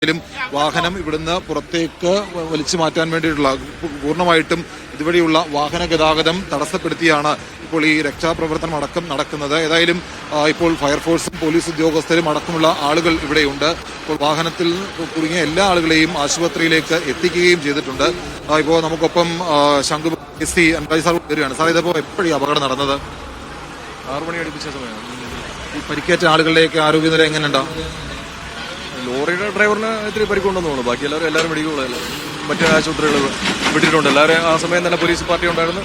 വാഹനം ഇവിടുന്ന് പുറത്തേക്ക് വലിച്ചു മാറ്റാൻ വേണ്ടിയിട്ടുള്ള പൂർണ്ണമായിട്ടും ഇതുവഴിയുള്ള വാഹന ഗതാഗതം തടസ്സപ്പെടുത്തിയാണ് ഇപ്പോൾ ഈ രക്ഷാപ്രവർത്തനം അടക്കം നടക്കുന്നത്. ഏതായാലും ഇപ്പോൾ ഫയർഫോഴ്സും പോലീസ് ഉദ്യോഗസ്ഥരും അടക്കമുള്ള ആളുകൾ ഇവിടെയുണ്ട്. ഇപ്പോൾ വാഹനത്തിൽ കുടുങ്ങിയ എല്ലാ ആളുകളെയും ആശുപത്രിയിലേക്ക് എത്തിക്കുകയും ചെയ്തിട്ടുണ്ട്. ഇപ്പോൾ നമുക്കൊപ്പം ശംഖു എസ് സാർ വരികയാണ്. സാർ, ഇതിപ്പോൾ എപ്പോഴും അപകടം നടന്നത്? 6 മണി അടുപ്പിച്ച സമയമാണ്. ഈ പരിക്കേറ്റ ആളുകളിലേക്ക് ആരോഗ്യനില എങ്ങനെയുണ്ടാ? ലോറിയുടെ ഡ്രൈവറിന് ഇത്തിരി പരിക്കുണ്ടെന്ന് തോന്നുന്നു. ബാക്കി എല്ലാവരും മെഡിക്കൽ മറ്റേ ആശുപത്രികൾ വിട്ടിട്ടുണ്ട്. എല്ലാവരും ആ സമയം തന്നെ പോലീസ് പാർട്ടി ഉണ്ടായിരുന്നു.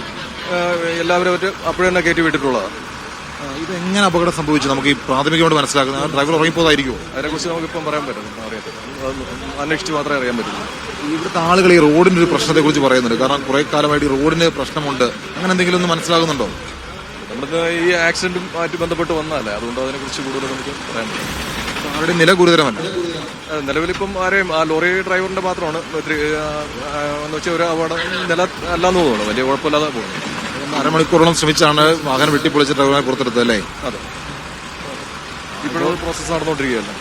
എല്ലാവരും അപ്പോഴും തന്നെ കയറ്റി വിട്ടിട്ടുള്ളതാണ്. ഇത് എങ്ങനെ അപകടം സംഭവിച്ചു? നമുക്ക് ഈ പ്രാഥമികമായിട്ട് മനസ്സിലാക്കുന്നത് ഡ്രൈവർ ഉറങ്ങിപ്പോതായിരിക്കുമോ? അതിനെക്കുറിച്ച് നമുക്കിപ്പം പറയാൻ പറ്റും, അറിയത്തില്ല. അന്വേഷിച്ച് മാത്രമേ അറിയാൻ പറ്റുള്ളൂ. ഇവിടുത്തെ ആളുകൾ ഈ റോഡിന്റെ ഒരു പ്രശ്നത്തെ കുറിച്ച് പറയുന്നുണ്ട്. കാരണം കുറെ കാലമായിട്ട് റോഡിന് പ്രശ്നമുണ്ട്. അങ്ങനെ എന്തെങ്കിലും ഒന്ന് മനസ്സിലാകുന്നുണ്ടോ? നമ്മൾക്ക് ഈ ആക്സിഡന്റുമായിട്ട് ബന്ധപ്പെട്ട് വന്നതല്ലേ, അതുകൊണ്ട് അതിനെക്കുറിച്ച് കൂടുതൽ നമുക്ക് പറയാൻ പറ്റും. അവരുടെ നില ഗുരുതരമല്ല. നിലവിലിപ്പം ആരെയും ആ ലോറി ഡ്രൈവറിന്റെ മാത്രമാണ് എന്ന് വെച്ചാൽ ഒരു അപകടം നില അല്ലാന്ന് തോന്നുന്നു. വലിയ കുഴപ്പമില്ലാതെ പോകുന്നു. 1/2 മണിക്കൂറോളം ശ്രമിച്ചാണ് വാഹനം വെട്ടിപ്പൊളിച്ച് ഡ്രൈവറെ പുറത്തെടുത്തത് അല്ലേ? അതെ, ഇപ്പോഴും പ്രോസസ്സ് നടന്നുകൊണ്ടിരിക്കുകയല്ലേ.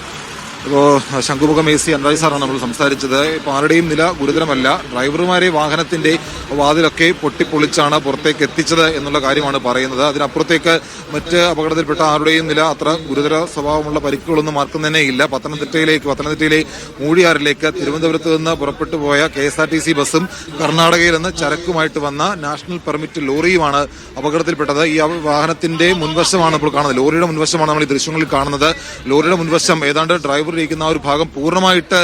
ഇപ്പോൾ ശംഖുമുഖം AC അൻവരി സാറാണ് നമ്മൾ സംസാരിച്ചത്. ഇപ്പോൾ ആരുടെയും നില ഗുരുതരമല്ല. ഡ്രൈവർമാരെ വാഹനത്തിന്റെ വാതിലൊക്കെ പൊട്ടിപ്പൊളിച്ചാണ് പുറത്തേക്ക് എത്തിച്ചത് എന്നുള്ള കാര്യമാണ് പറയുന്നത്. അതിനപ്പുറത്തേക്ക് മറ്റ് അപകടത്തിൽപ്പെട്ട ആരുടെയും നില അത്ര ഗുരുതര സ്വഭാവമുള്ള പരിക്കുകളൊന്നും ആർക്കും തന്നെ ഇല്ല. പത്തനംതിട്ടയിലെ മൂഴിയാറിലേക്ക് തിരുവനന്തപുരത്ത് നിന്ന് പുറപ്പെട്ടു പോയ KSRTC ബസ്സും കർണാടകയിൽ നിന്ന് ചരക്കുമായിട്ട് വന്ന നാഷണൽ പെർമിറ്റ് ലോറിയുമാണ് അപകടത്തിൽപ്പെട്ടത്. ഈ വാഹനത്തിന്റെ മുൻവശമാണ് ഇപ്പോൾ കാണുന്നത്. ലോറിയുടെ മുൻവശമാണ് നമ്മൾ ഈ ദൃശ്യങ്ങളിൽ കാണുന്നത്. ലോറിയുടെ മുൻവശം ഏതാണ്ട് ഡ്രൈവർ ഇരിക്കുന്ന ആ ഒരു ഭാഗം പൂർണ്ണമായിട്ട്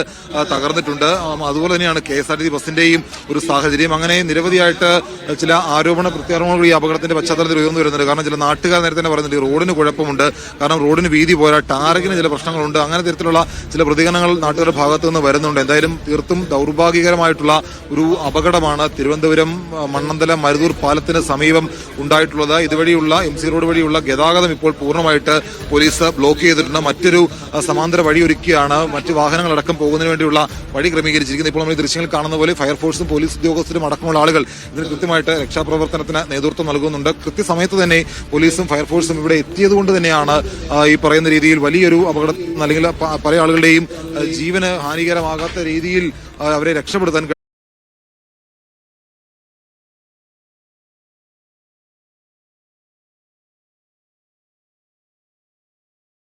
തകർന്നിട്ടുണ്ട്. അതുപോലെ തന്നെയാണ് KSRTC ബസിന്റെയും ഒരു സാഹചര്യം. അങ്ങനെ നിരവധിയായിട്ട് ചില ആരോപണ പ്രത്യാരോപണങ്ങൾ ഈ അപകടത്തിന്റെ പശ്ചാത്തലത്തിൽ ഉയർന്നു വരുന്നുണ്ട്. കാരണം ചില നാട്ടുകാർ നേരത്തെ തന്നെ പറയുന്നുണ്ട് ഈ റോഡിന് കുഴപ്പമുണ്ട്, കാരണം റോഡിന് വീതി പോരാ, ടാറിങ്ങിന് ചില പ്രശ്നങ്ങളുണ്ട്. അങ്ങനെ തരത്തിലുള്ള ചില പ്രതികരണങ്ങൾ നാട്ടുകാരുടെ ഭാഗത്തു നിന്ന് വരുന്നുണ്ട്. എന്തായാലും തീർത്തും ദൗർഭാഗ്യകരമായിട്ടുള്ള ഒരു അപകടമാണ് തിരുവനന്തപുരം മണ്ണന്തല മരുതൂർ പാലത്തിന് സമീപം ഉണ്ടായിട്ടുള്ളത്. ഇതുവഴിയുള്ള MC റോഡ് വഴിയുള്ള ഗതാഗതം ഇപ്പോൾ പൂർണ്ണമായിട്ട് പോലീസ് ബ്ലോക്ക് ചെയ്തിട്ടുണ്ട്. മറ്റൊരു സമാന്തര വഴി ഒരുക്കിയാണ് മറ്റ് വാഹനങ്ങളടക്കം പോകുന്നതിന് വേണ്ടിയുള്ള വഴി ക്രമീകരിച്ചിരിക്കുന്നത്. ഇപ്പോൾ നമ്മൾ ഈ ദൃശ്യങ്ങൾ കാണുന്ന പോലെ ഫയർഫോഴ്സും പോലീസ് ഉദ്യോഗസ്ഥരും അടക്കമുള്ള ആളുകൾ ഇതിന് കൃത്യമായിട്ട് രക്ഷാപ്രവർത്തനത്തിന് നേതൃത്വം നൽകുന്നുണ്ട്. കൃത്യസമയത്ത് തന്നെ പോലീസും ഫയർഫോഴ്സും ഇവിടെ എത്തിയതുകൊണ്ട് തന്നെയാണ് ഈ പറയുന്ന രീതിയിൽ വലിയൊരു അപകടം അല്ലെങ്കിൽ പല ആളുകളുടെയും ജീവന് ഹാനികരമാകാത്ത രീതിയിൽ അവരെ രക്ഷപ്പെടുത്താൻ